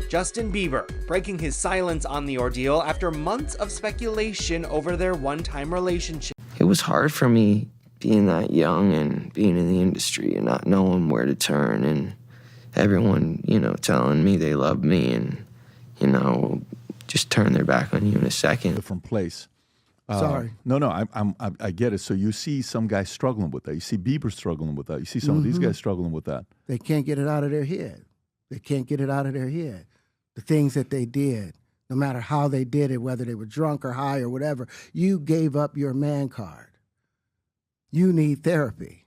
Justin Bieber breaking his silence on the ordeal after months of speculation over their one-time relationship. It was hard for me being that young and being in the industry and not knowing where to turn, and everyone, telling me they love me and, just turn their back on you in a second. Different place. Sorry. No, I get it. So you see some guys struggling with that. You see Bieber struggling with that. You see some of these guys struggling with that. They can't get it out of their head. They can't get it out of their head. The things that they did, no matter how they did it, whether they were drunk or high or whatever, you gave up your man card. You need therapy.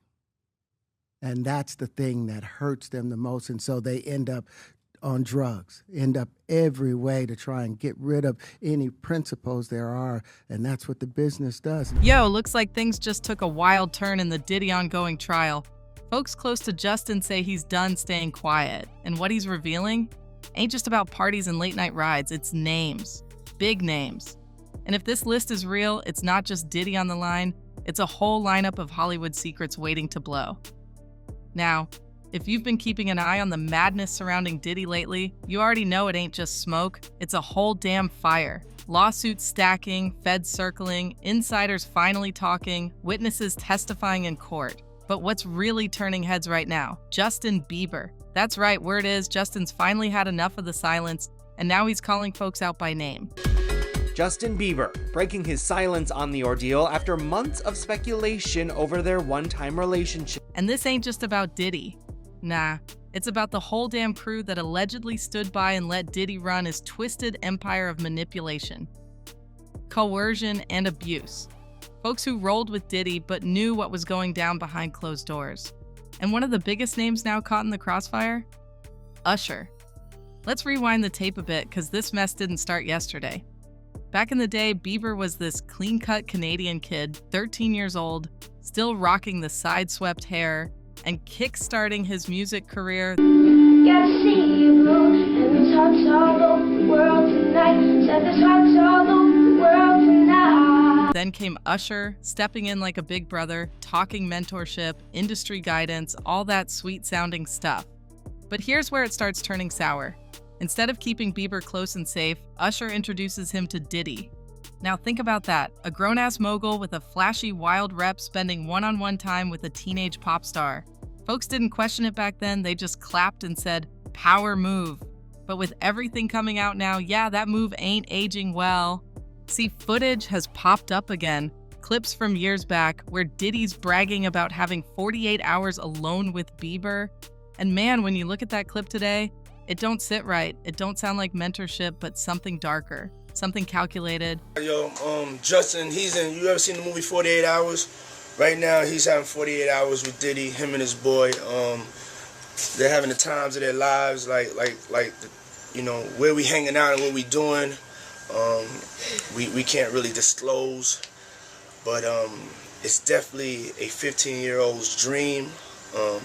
And that's the thing that hurts them the most. And so they end up on drugs, end up every way to try and get rid of any principles there are. And that's what the business does. Yo, looks like things just took a wild turn in the Diddy ongoing trial. Folks close to Justin say he's done staying quiet. And what he's revealing ain't just about parties and late-night rides, it's names. Big names. And if this list is real, it's not just Diddy on the line, it's a whole lineup of Hollywood secrets waiting to blow. Now, if you've been keeping an eye on the madness surrounding Diddy lately, you already know it ain't just smoke, it's a whole damn fire. Lawsuits stacking, feds circling, insiders finally talking, witnesses testifying in court. But what's really turning heads right now? Justin Bieber. That's right, word is Justin's finally had enough of the silence, and now he's calling folks out by name. Justin Bieber breaking his silence on the ordeal after months of speculation over their one-time relationship. And this ain't just about Diddy. Nah, it's about the whole damn crew that allegedly stood by and let Diddy run his twisted empire of manipulation, coercion, and abuse. Folks who rolled with Diddy but knew what was going down behind closed doors. And one of the biggest names now caught in the crossfire? Usher. Let's rewind the tape a bit, because this mess didn't start yesterday. Back in the day, Bieber was this clean-cut Canadian kid, 13 years old, still rocking the side-swept hair, and kick-starting his music career. Gotta see you, boo, and it's hot all over the world tonight. Said it's hot all over the world tonight. Then came Usher, stepping in like a big brother, talking mentorship, industry guidance, all that sweet-sounding stuff. But here's where it starts turning sour. Instead of keeping Bieber close and safe, Usher introduces him to Diddy. Now think about that, a grown-ass mogul with a flashy wild rep spending one-on-one time with a teenage pop star. Folks didn't question it back then, they just clapped and said, power move. But with everything coming out now, yeah, that move ain't aging well. See, footage has popped up again, clips from years back where Diddy's bragging about having 48 hours alone with Bieber. And man, when you look at that clip today, it don't sit right. It don't sound like mentorship, but something darker, something calculated. Yo, Justin, you ever seen the movie 48 Hours? Right now, he's having 48 hours with Diddy, him and his boy. They're having the times of their lives, like where we hanging out and what we doing. We can't really disclose, but it's definitely a 15-year-old's dream. I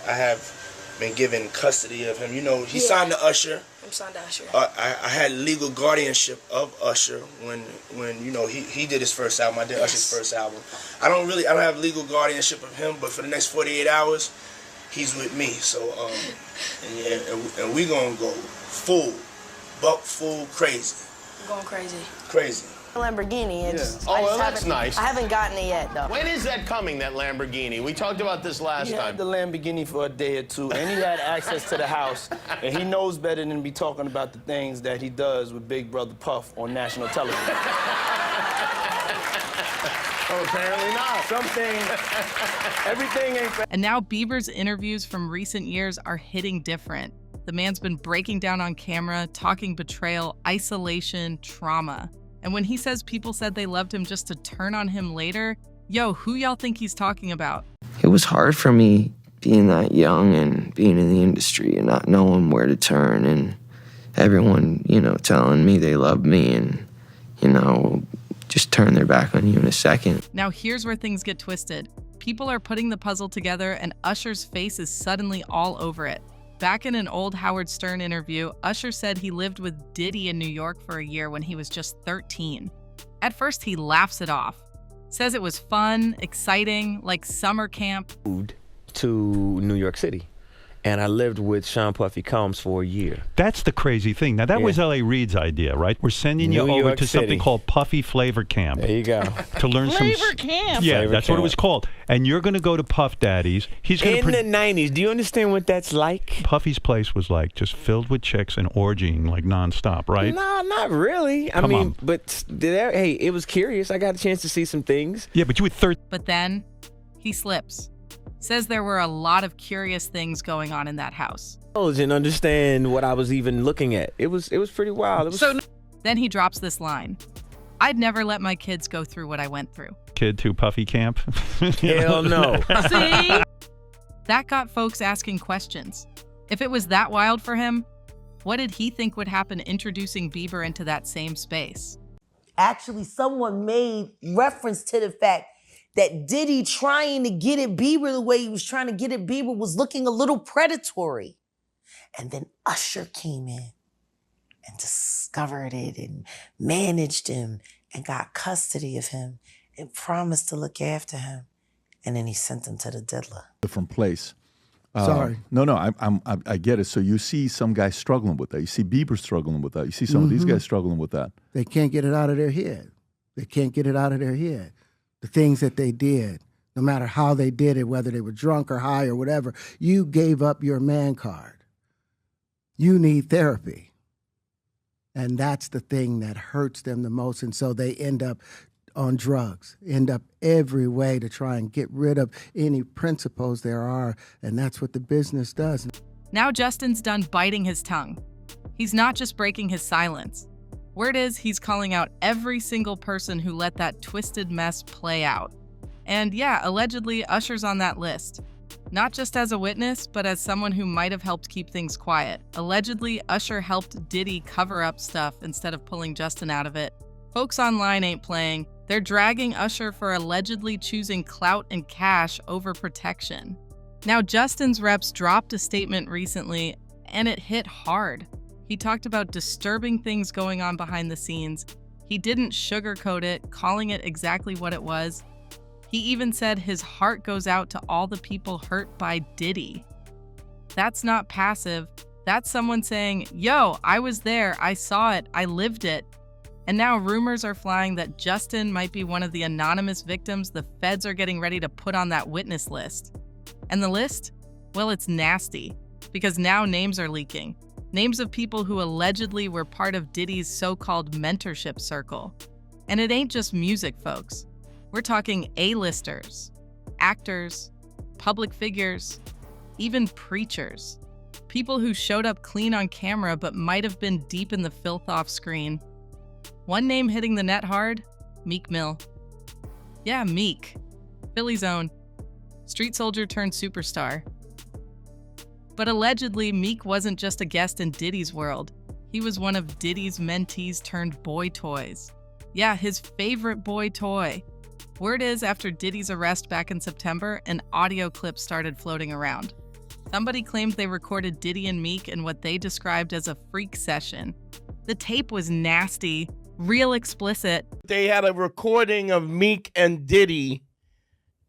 have been given custody of him. He signed to Usher. I'm signed to Usher. I had legal guardianship of Usher when he did his first album. I did Usher's first album. I don't have legal guardianship of him, but for the next 48 hours, he's with me. So and we gonna go full crazy. I'm going crazy. Crazy. Lamborghini. That's nice. I haven't gotten it yet, though. When is that coming, that Lamborghini? We talked about this last He time. had the Lamborghini for a day or two, and he had access to the house, and he knows better than be talking about the things that he does with Big Brother Puff on national television. Oh, apparently not. Everything ain't... And now Bieber's interviews from recent years are hitting different. The man's been breaking down on camera, talking betrayal, isolation, trauma. And when he says people said they loved him just to turn on him later, yo, who y'all think he's talking about? It was hard for me being that young and being in the industry and not knowing where to turn, and everyone, telling me they loved me and, just turn their back on you in a second. Now here's where things get twisted. People are putting the puzzle together and Usher's face is suddenly all over it. Back in an old Howard Stern interview, Usher said he lived with Diddy in New York for a year when he was just 13. At first, he laughs it off. Says it was fun, exciting, like summer camp. Moved to New York City. and I lived with Sean Puffy Combs for a year. That's the crazy thing. Now, that was L.A. Reid's idea, right? We're sending you New over York to City. something called Puffy Flavor Camp. There you go. To learn some... Flavor Camp. Yeah, Flavor that's what it Camp. was called. And you're going to go to Puff Daddy's. He's going In to... the 90s, do you understand what that's like? Puffy's place was like just filled with chicks and orgying like nonstop, right? No, not really. I Come mean, on. but hey, it was curious. I got a chance to see some things. Yeah, but you were 13. But then he slips. Says there were a lot of curious things going on in that house. And understand what I was even looking at. It was pretty wild. It was Then he drops this line. I'd never let my kids go through what I went through. Kid to Puffy Camp. Hell no. See? That got folks asking questions. If it was that wild for him, what did he think would happen introducing Bieber into that same space? Actually, someone made reference to the fact that Diddy trying to get at Bieber the way he was trying to get at Bieber was looking a little predatory. And then Usher came in and discovered it and managed him and got custody of him and promised to look after him. And then he sent him to the diddler. Different place. Sorry. No, I get it. So you see some guys struggling with that. You see Bieber struggling with that. You see some of these guys struggling with that. They can't get it out of their head. They can't get it out of their head. The things that they did, no matter how they did it, whether they were drunk or high or whatever, you gave up your man card. You need therapy. And that's the thing that hurts them the most. And so they end up on drugs, end up every way to try and get rid of any principles there are. And that's what the business does. Now Justin's done biting his tongue. He's not just breaking his silence. Word is he's calling out every single person who let that twisted mess play out. And yeah, allegedly, Usher's on that list. Not just as a witness, but as someone who might have helped keep things quiet. Allegedly, Usher helped Diddy cover up stuff instead of pulling Justin out of it. Folks online ain't playing. They're dragging Usher for allegedly choosing clout and cash over protection. Now, Justin's reps dropped a statement recently, and it hit hard. He talked about disturbing things going on behind the scenes. He didn't sugarcoat it, calling it exactly what it was. He even said his heart goes out to all the people hurt by Diddy. That's not passive. That's someone saying, yo, I was there, I saw it, I lived it. And now rumors are flying that Justin might be one of the anonymous victims the feds are getting ready to put on that witness list. And the list? Well, it's nasty, because now names are leaking. Names of people who allegedly were part of Diddy's so-called mentorship circle. And it ain't just music, folks. We're talking A-listers, actors, public figures, even preachers. People who showed up clean on camera but might have been deep in the filth off screen. One name hitting the net hard, Meek Mill. Yeah, Meek. Philly's own. Street soldier turned superstar. But allegedly, Meek wasn't just a guest in Diddy's world. He was one of Diddy's mentees turned boy toys. Yeah, his favorite boy toy. Word is, after Diddy's arrest back in September, an audio clip started floating around. Somebody claimed they recorded Diddy and Meek in what they described as a freak session. The tape was nasty, real explicit. They had a recording of Meek and Diddy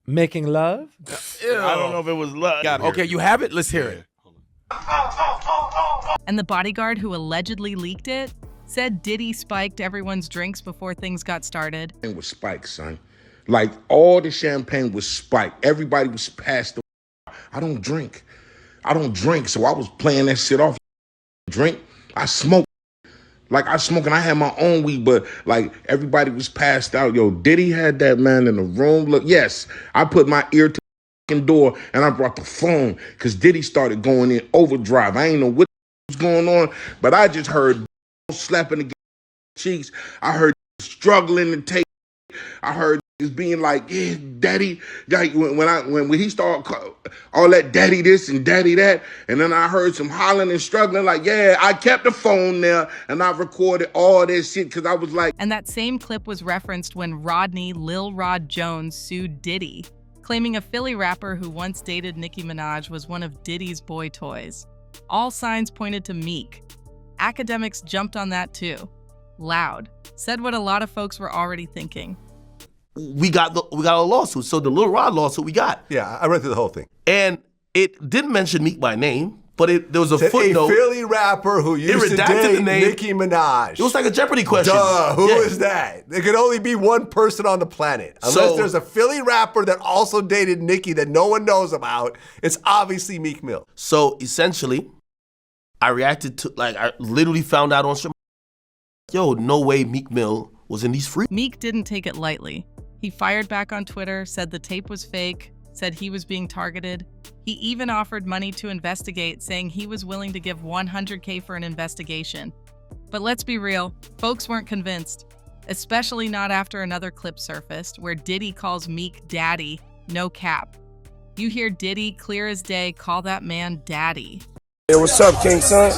making love? I don't know if it was love. Okay, you have it? Let's hear it. And the bodyguard who allegedly leaked it said Diddy spiked everyone's drinks before things got started. It was spiked, son. Like, all the champagne was spiked. Everybody was passed the I don't drink, so I was playing that shit off. Drink, I smoke. Like, I smoke and I had my own weed, but like everybody was passed out. Yo, Diddy had that man in the room. Look, yes, I put my ear to the door and I brought the phone because Diddy started going in overdrive. I ain't know what was going on, but I just heard slapping the cheeks. I heard struggling to take. I heard being like, yeah, daddy. Like when he started all that daddy this and daddy that, and then I heard some hollering and struggling. Like, yeah, I kept the phone there and I recorded all this shit because I was like. And that same clip was referenced when Rodney Lil Rod Jones sued Diddy, claiming a Philly rapper who once dated Nicki Minaj was one of Diddy's boy toys. All signs pointed to Meek. Academics jumped on that too. Loud. Said what a lot of folks were already thinking. We got a lawsuit. So the Lil Rod lawsuit we got. Yeah, I read through the whole thing. And It didn't mention Meek by name, but there was a Said footnote. A Philly rapper who used to redacted date the name. Nicki Minaj. It was like a Jeopardy question. Duh, who Yeah. is that? There could only be one person on the planet. Unless there's a Philly rapper that also dated Nicki that no one knows about. It's obviously Meek Mill. So essentially, I reacted to, I literally found out on stream, yo, no way Meek Mill was in these free. Meek didn't take it lightly. He fired back on Twitter, said the tape was fake, said he was being targeted. He even offered money to investigate, saying he was willing to give $100K for an investigation. But let's be real, folks weren't convinced, especially not after another clip surfaced where Diddy calls Meek daddy, no cap. You hear Diddy clear as day call that man daddy. Hey, what's up, King Son?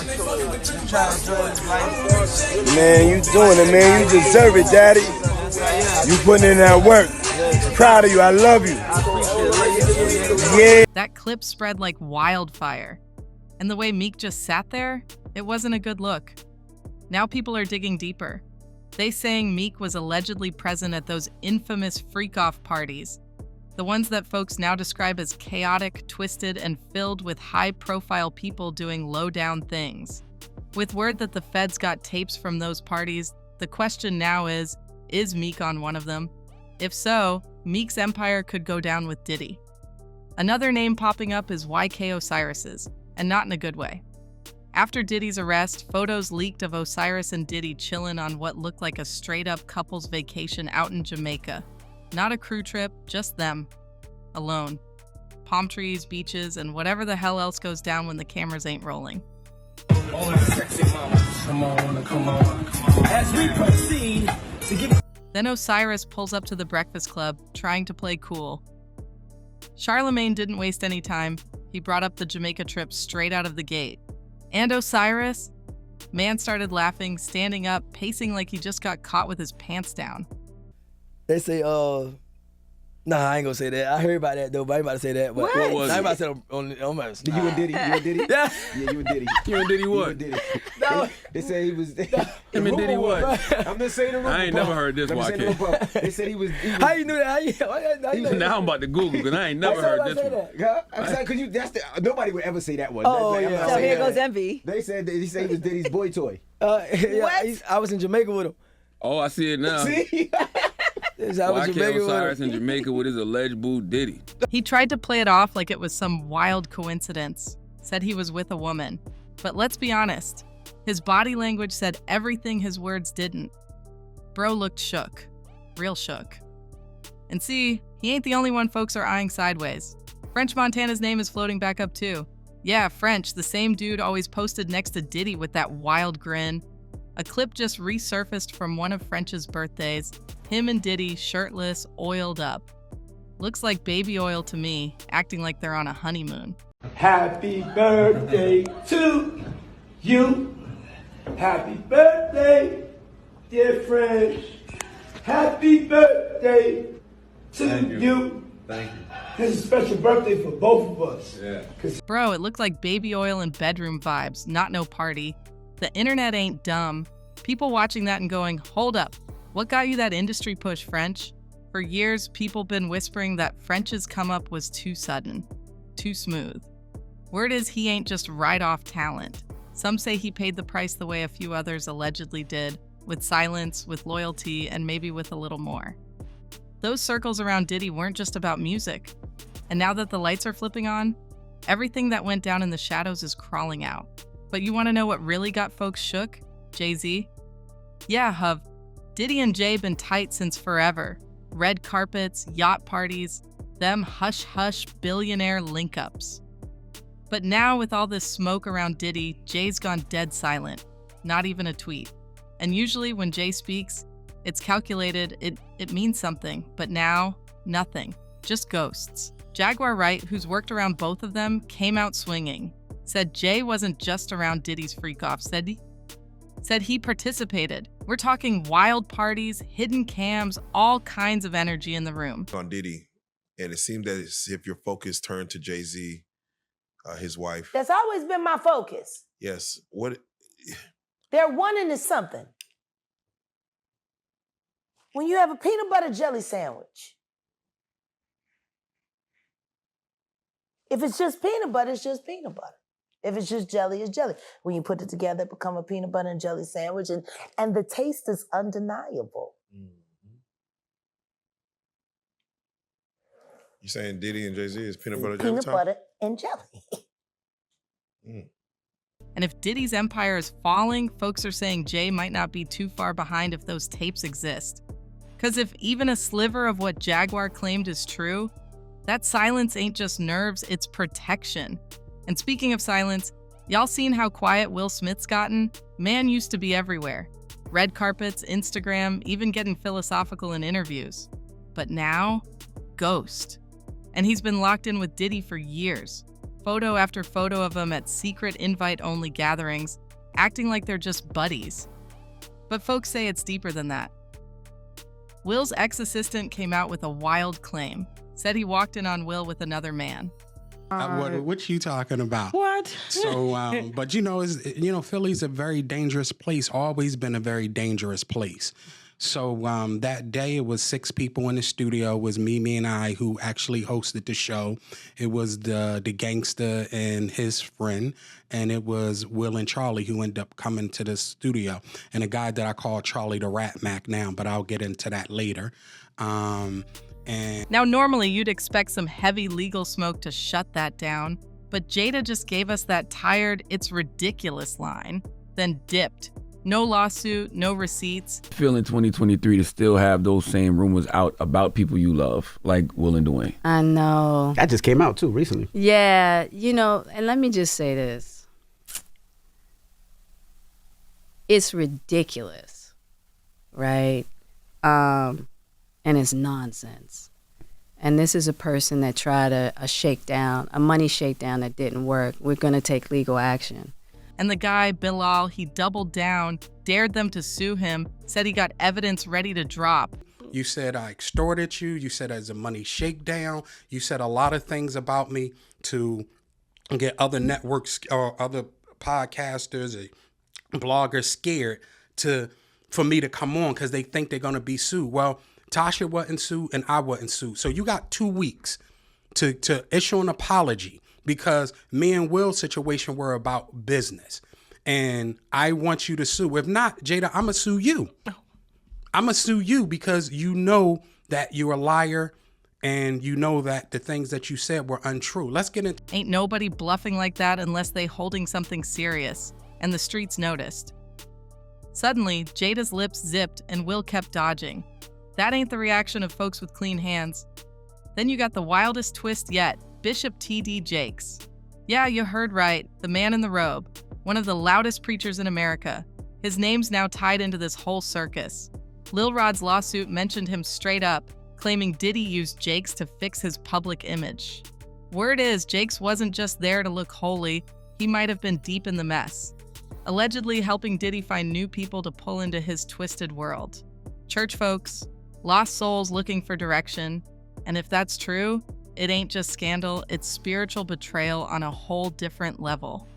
Man, you doing it, man. You deserve it, daddy. You putting in that work. Proud of you. I love you. Yeah. That clip spread like wildfire. And the way Meek just sat there, it wasn't a good look. Now people are digging deeper. They saying Meek was allegedly present at those infamous freak-off parties. The ones that folks now describe as chaotic, twisted, and filled with high-profile people doing low-down things. With word that the feds got tapes from those parties, the question now is Meek on one of them? If so, Meek's empire could go down with Diddy. Another name popping up is YK Osiris's, and not in a good way. After Diddy's arrest, photos leaked of Osiris and Diddy chilling on what looked like a straight-up couple's vacation out in Jamaica. Not a crew trip, just them. Alone. Palm trees, beaches, and whatever the hell else goes down when the cameras ain't rolling. As we proceed to get... Then Osiris pulls up to the Breakfast Club, trying to play cool. Charlemagne didn't waste any time. He brought up the Jamaica trip straight out of the gate. And Osiris? Man started laughing, standing up, pacing like he just got caught with his pants down. They say, nah, I ain't gonna say that. I heard about that though, but I ain't about to say that. But What was I ain't it? about to say it on my... You and Diddy? You and Diddy? Yeah. Yeah, you and Diddy. You and Diddy what? You and Diddy. No. They said he was... Him and Diddy what? I'm just saying the rumor. I ain't never heard this, YK. They said he was... How you knew that? How you know that? Now I'm about to Google because I ain't never heard this one. Because nobody would ever say that one. Oh, I'm yeah. not So saying here that. goes envy. They said he was Diddy's boy toy. Yeah, I was in Jamaica with him. Oh, I see it now. See? I was in YK Jamaica with Osiris him. in Jamaica with his alleged boo Diddy. He tried to play it off like it was some wild coincidence, said he was with a woman. But let's be honest, his body language said everything his words didn't. Bro looked shook, real shook. And see, he ain't the only one folks are eyeing sideways. French Montana's name is floating back up too. Yeah, French, the same dude always posted next to Diddy with that wild grin. A clip just resurfaced from one of French's birthdays. Him and Diddy shirtless, oiled up. Looks like baby oil to me, acting like they're on a honeymoon. Happy birthday to you. Happy birthday, dear French. Happy birthday to you. Thank you. This is a special birthday for both of us. Yeah. Bro, it looked like baby oil and bedroom vibes, not no party. The internet ain't dumb. People watching that and going, hold up, what got you that industry push, French? For years, people been whispering that French's come up was too sudden, too smooth. Word is he ain't just right-off talent. Some say he paid the price the way a few others allegedly did, with silence, with loyalty, and maybe with a little more. Those circles around Diddy weren't just about music. And now that the lights are flipping on, everything that went down in the shadows is crawling out. But you want to know what really got folks shook? Jay-Z? Yeah, Huv. Diddy and Jay been tight since forever. Red carpets, yacht parties, them hush-hush billionaire link-ups. But now with all this smoke around Diddy, Jay's gone dead silent. Not even a tweet. And usually when Jay speaks, it's calculated, it means something. But now, nothing. Just ghosts. Jaguar Wright, who's worked around both of them, came out swinging. Said Jay wasn't just around Diddy's freak-off, said he participated. We're talking wild parties, hidden cams, all kinds of energy in the room. On Diddy, and it seemed that as if your focus turned to Jay-Z, his wife. That's always been my focus. Yes. What? They're one into something. When you have a peanut butter jelly sandwich, If it's just peanut butter, it's just peanut butter. If it's just jelly, it's jelly. When you put it together, it becomes a peanut butter and jelly sandwich, and the taste is undeniable. You saying Diddy and Jay-Z is peanut butter jelly Peanut time? butter and jelly. And if Diddy's empire is falling, folks are saying Jay might not be too far behind if those tapes exist. Because if even a sliver of what Jaguar claimed is true, that silence ain't just nerves, it's protection. And speaking of silence, y'all seen how quiet Will Smith's gotten? Man used to be everywhere. Red carpets, Instagram, even getting philosophical in interviews. But now, ghost. And he's been locked in with Diddy for years. Photo after photo of him at secret invite-only gatherings, acting like they're just buddies. But folks say it's deeper than that. Will's ex-assistant came out with a wild claim. Said he walked in on Will with another man. What you talking about? What? So, but Philly's a very dangerous place. Always been a very dangerous place. So that day, it was 6 people in the studio. It was me and I who actually hosted the show. It was the gangster and his friend, and it was Will and Charlie who ended up coming to the studio. And a guy that I call Charlie the Rat Mac now, but I'll get into that later. Now, normally you'd expect some heavy legal smoke to shut that down, but Jada just gave us that tired, "it's ridiculous" line, then dipped. No lawsuit, no receipts. Feel in 2023 to still have those same rumors out about people you love, like Will and Dwayne. I know. That just came out too recently. Yeah, and let me just say this. It's ridiculous, right? And it's nonsense. And this is a person that tried a money shakedown that didn't work. We're going to take legal action. And the guy, Bilal, he doubled down, dared them to sue him, said he got evidence ready to drop. You said I extorted you. You said there's a money shakedown. You said a lot of things about me to get other networks or other podcasters or bloggers scared for me to come on because they think they're going to be sued. Well, Tasha wasn't sued and I wasn't sued. So you got 2 weeks to issue an apology. Because me and Will's situation were about business. And I want you to sue. If not, Jada, I'm going to sue you. I'm going to sue you because you know that you're a liar and you know that the things that you said were untrue. Let's get into... Ain't nobody bluffing like that unless they holding something serious. And the streets noticed. Suddenly, Jada's lips zipped and Will kept dodging. That ain't the reaction of folks with clean hands. Then you got the wildest twist yet. Bishop T.D. Jakes. Yeah, you heard right. The man in the robe. One of the loudest preachers in America. His name's now tied into this whole circus. Lil Rod's lawsuit mentioned him straight up, claiming Diddy used Jakes to fix his public image. Word is, Jakes wasn't just there to look holy, he might have been deep in the mess. Allegedly helping Diddy find new people to pull into his twisted world. Church folks, lost souls looking for direction, and if that's true, it ain't just scandal, it's spiritual betrayal on a whole different level.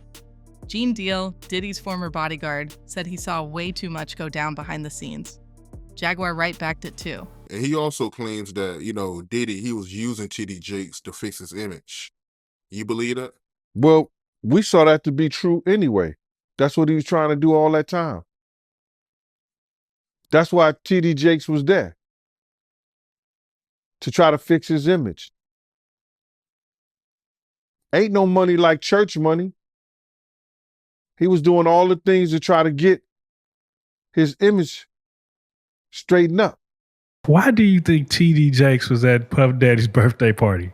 Gene Deal, Diddy's former bodyguard, said he saw way too much go down behind the scenes. Jaguar right backed it too. And he also claims that, Diddy, he was using T.D. Jakes to fix his image. You believe that? Well, we saw that to be true anyway. That's what he was trying to do all that time. That's why T.D. Jakes was there. To try to fix his image. Ain't no money like church money. He was doing all the things to try to get his image straightened up. Why do you think T.D. Jakes was at Puff Daddy's birthday party?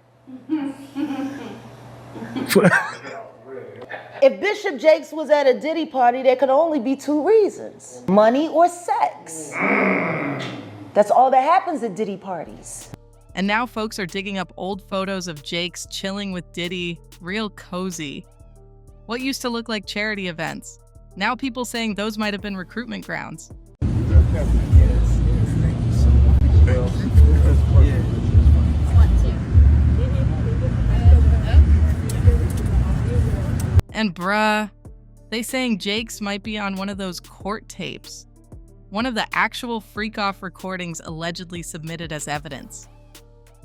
If Bishop Jakes was at a Diddy party, there could only be 2 reasons. Money or sex. That's all that happens at Diddy parties. And now folks are digging up old photos of Jakes chilling with Diddy, real cozy. What used to look like charity events. Now people saying those might have been recruitment grounds. And bruh, they saying Jakes might be on one of those court tapes. One of the actual freak-off recordings allegedly submitted as evidence.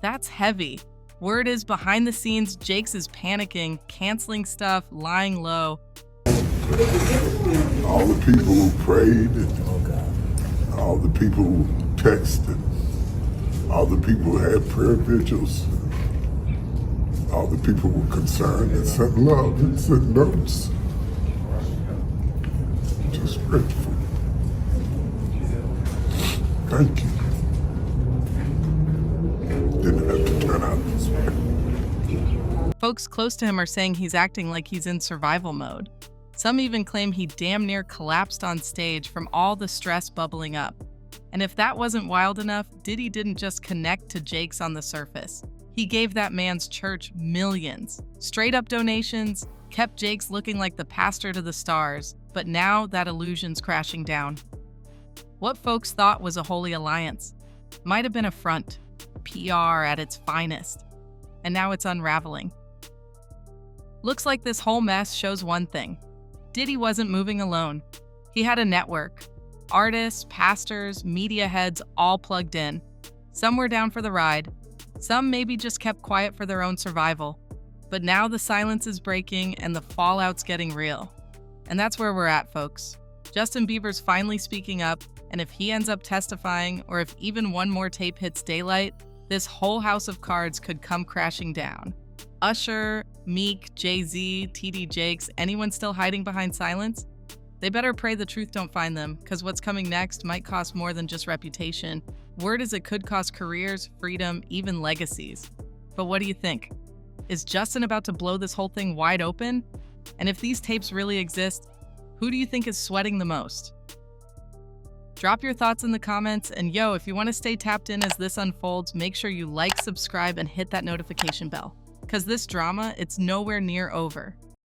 That's heavy. Word is behind the scenes, Jakes is panicking, canceling stuff, lying low. All the people who prayed, and all the people who texted, all the people who had prayer vigils, all the people who were concerned and sent love and sent notes. Just grateful. Thank you. Didn't have to turn out this way. Folks close to him are saying he's acting like he's in survival mode. Some even claim he damn near collapsed on stage from all the stress bubbling up. And if that wasn't wild enough, Diddy didn't just connect to Jakes on the surface. He gave that man's church millions. Straight up donations, kept Jakes looking like the pastor to the stars, but now that illusion's crashing down. What folks thought was a holy alliance might have been a front, PR at its finest, and now it's unraveling. Looks like this whole mess shows one thing. Diddy wasn't moving alone. He had a network. Artists, pastors, media heads all plugged in. Some were down for the ride. Some maybe just kept quiet for their own survival. But now the silence is breaking and the fallout's getting real. And that's where we're at, folks. Justin Bieber's finally speaking up, and if he ends up testifying, or if even one more tape hits daylight, this whole house of cards could come crashing down. Usher, Meek, Jay-Z, TD Jakes, anyone still hiding behind silence? They better pray the truth don't find them, because what's coming next might cost more than just reputation. Word is it could cost careers, freedom, even legacies. But what do you think? Is Justin about to blow this whole thing wide open? And if these tapes really exist, who do you think is sweating the most? Drop your thoughts in the comments, and yo, if you want to stay tapped in as this unfolds, make sure you like, subscribe, and hit that notification bell. Because this drama, it's nowhere near over.